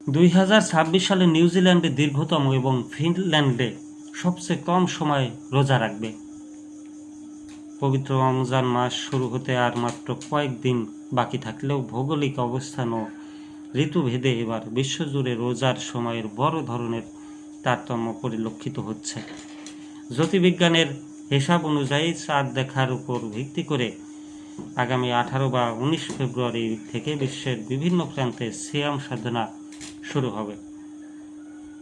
2026 সালে নিউজিল্যান্ডে দীর্ঘতম এবং ফিনল্যান্ডে সবচেয়ে কম সময় রোজা রাখবে। পবিত্র রমজান মাস শুরু হতে আর মাত্র কয়েকদিন বাকি থাকলেও ভৌগোলিক অবস্থান ও ঋতুভেদে এবার বিশ্বজুড়ে রোজার সময়ের বড় ধরনের তারতম্য পরিলক্ষিত হচ্ছে। জ্যোতির্বিজ্ঞানের হিসাব অনুযায়ী চাঁদ দেখার উপর ভিত্তি করে আগামী 18 বা 19 ফেব্রুয়ারি থেকে বিশ্বের বিভিন্ন প্রান্তে সিয়াম সাধনা শুরু হবে।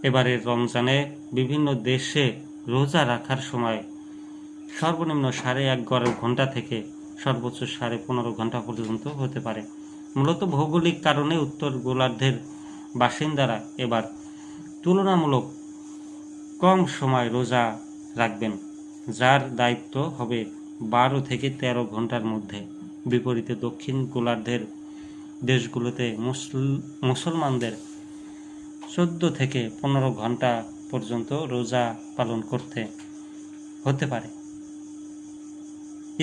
এবারের রমজানে বিভিন্ন দেশে রোজা রাখার সময় সর্বনিম্ন 1.5 ঘন্টা থেকে সর্বোচ্চ 15.5 ঘন্টা পর্যন্ত হতে পারে। মূলত ভৌগোলিক কারণে উত্তর গোলার্ধের বাসিন্দারা এবার তুলনামূলক কম সময় রোজা রাখবেন, যার দায়িত্ব হবে 12 থেকে 13 ঘন্টার মধ্যে। বিপরীতে দক্ষিণ গোলার্ধের দেশগুলোতে মুসলমানদের 14 থেকে 15 ঘন্টা পর্যন্ত রোজা পালন করতে হতে পারে।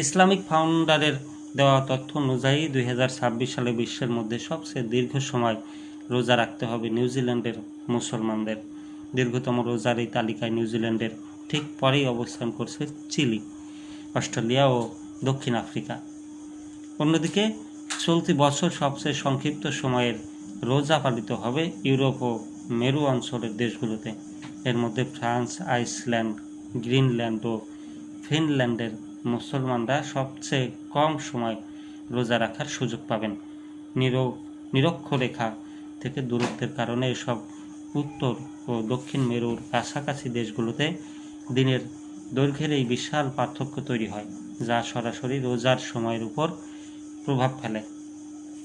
ইসলামিক ফাউন্ডারের দেওয়া তথ্য অনুযায়ী 2026 সালে বিশ্বের মধ্যে সবচেয়ে দীর্ঘ সময় রোজা রাখতে হবে নিউজিল্যান্ডের মুসলমানদের। দীর্ঘতম রোজার এই তালিকায় নিউজিল্যান্ডের ঠিক পরেই অবস্থান করছে চিলি, অস্ট্রেলিয়া ও দক্ষিণ আফ্রিকা। অন্যদিকে চলতি বছর সবচেয়ে সংক্ষিপ্ত সময়ের রোজা পালিত হবে ইউরোপ ও মেরু অঞ্চলের দেশগুলোতে। এর মধ্যে ফ্রান্স, আইসল্যান্ড, গ্রিনল্যান্ড ও ফিনল্যান্ডের মুসলমানরা সবচেয়ে কম সময় রোজা রাখার সুযোগ পাবেন। নিরক্ষরেখা থেকে দূরত্বের কারণে এসব উত্তর ও দক্ষিণ মেরুর কাছাকাছি দেশগুলোতে দিনের দৈর্ঘ্যের এই বিশাল পার্থক্য তৈরি হয়, যা সরাসরি রোজার সময়ের উপর প্রভাব ফেলে।